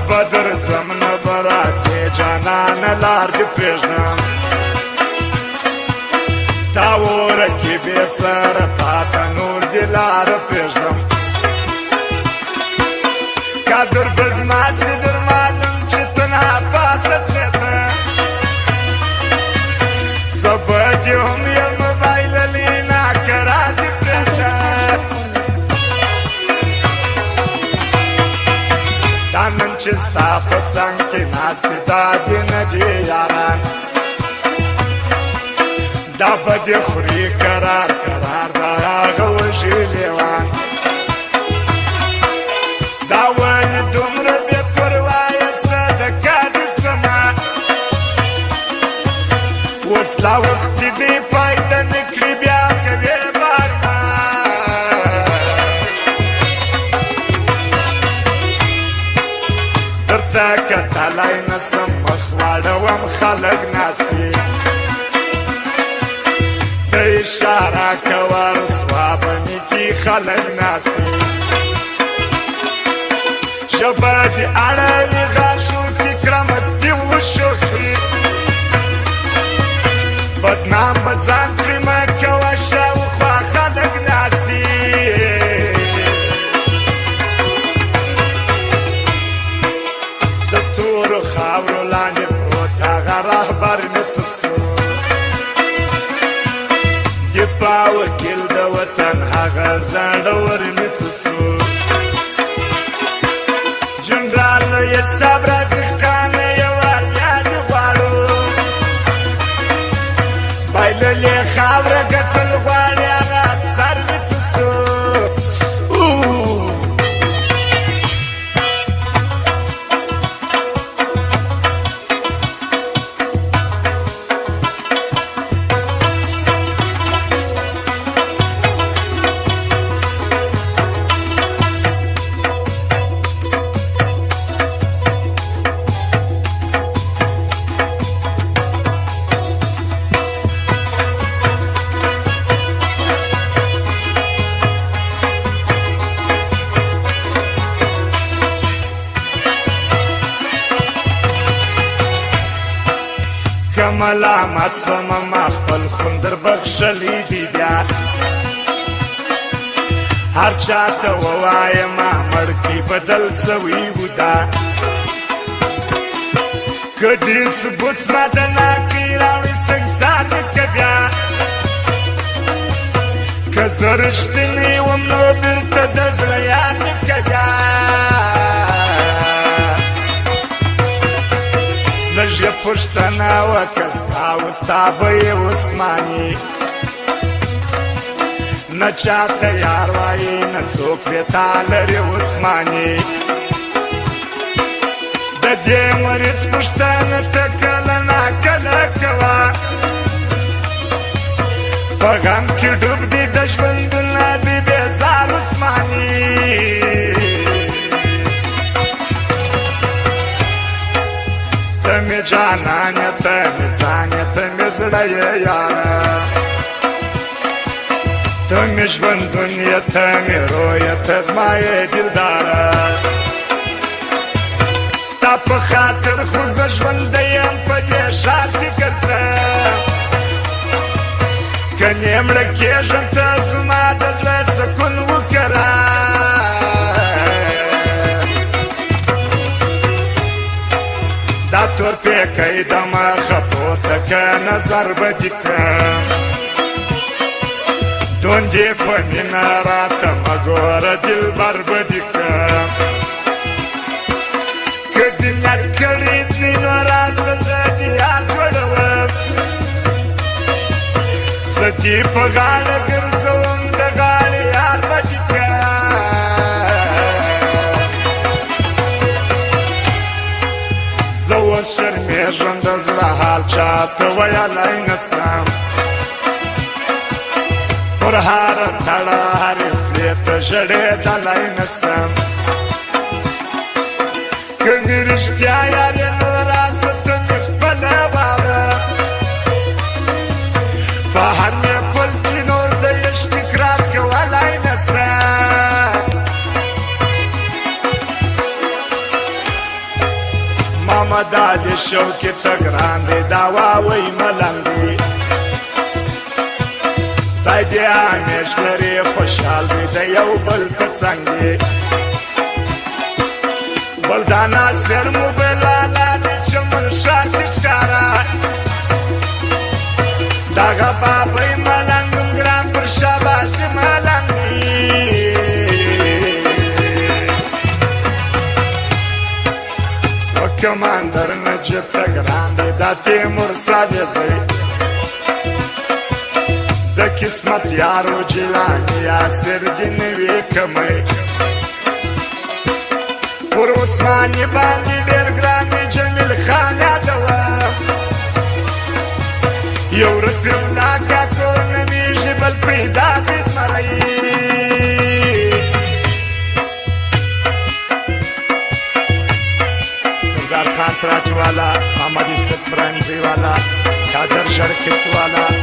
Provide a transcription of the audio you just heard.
بدر ځم نه به راځې جانانه لار دې پرېږدم تا ورکې بې سره پاته نور دې لاره پرېږدم قدر به زما سي در معلوم چې تنها پاته سې ته زه به دې هم یم بایللې ناقرار دې پرېږدم دا نن چې ستا په څنګ کې ناست دي دا دې نه دي یاران دا به دې خوري قرار قرار دا هغه وږي لیوان دا ولې دومره بې پروایه صدقه دې سمه اوس لا وخت دې فایده نه کړي بیا کوې بارما درته کتلی نه سم مخ واړوم خلک ناست دي ته اشاره کوه رسوا به مې کي خلک ناست دي ژبه دې اړوي غاښو کې کړه مستي وشوخي بدنام به ځان کړي مه کوه شاوخوا خلک ناست دي د تورو خاورو لاندې پروت هغه رهبر مې څه سو دفاع وکیل د وطن هغه زړور مې څه سو جنرال یې صبر رازق خان یوار بیا دې غواړو بایللې خاوره ګټل غواړي هغه افسر مې څه سو که ملامت سومه ما خپل خون در بخښلی دي بیا هر چاته ووایمه مړکۍ بدل سوي و دا که ډېر ثبوت زما د ناکۍ راوړي سنګسار مې که بیا که زه رښتینی وم نو بېرته د زړه یار مې که بیا لږ یې پوښتنه وکړه ستا و ستا به یې عثماني نه چاته یار وایي نه څوک بې تا لري عثماني د دې مریض پوښتنه ته کله ناکله کوه په غم کې ډوب دي د ژوندونه دي بېزار عثماني ته مې جانانه ته مې ځانې ته مې زړه یې یاره ته مې ژوندون یې ته مې رویه ته زما یې دلداره ستا په خاطر خو زه ژوندی یم په دې ښار کې ګرځم که نې مړه کېږم ته زما د زړه سکون وکړه دا تور پیکی د مخه پورته که نظر به دې کړم دوندې په مینه راته مه ګوره دلبر به دې کړم که دې نیت کړي دي نو راسه زه دې یاد جوړوم زه دې په غاړه ګرځوم د غاړې یار به دې زه اوس شرمېږم د زړه حال چاته ویلی نه سم پر هره تړه هرې خولې ته ژړېدلی نه سم که مې رښتیا یار یې نو راسه ته مې خپله واوره په هر مې پل کې نور د عشق اقرار کولی نه سم دا د شوکي ته ګران دی دا واوی ملنګ دی خدای دې همیش لرې خوشحال وي د یو بل په څنګ دی بل دا ناصر موبایل والا دی چې منشار کې ښکاره دغه بابی ملنګم ګران پر شاباسي ملنګ دی کماندر نجیب ته ګران دی دا تیمور سادزی د قسمت یارو جیلانی یاسر دې نوي کمی پر عثماني باندې ډېر ګران دی جمیل خان یادوه یو رفیع الله کاکو نومیږي بل پیدا دې زمری سردار خان تراج والا محمد یوسف برنزی والا قادر شرکس والا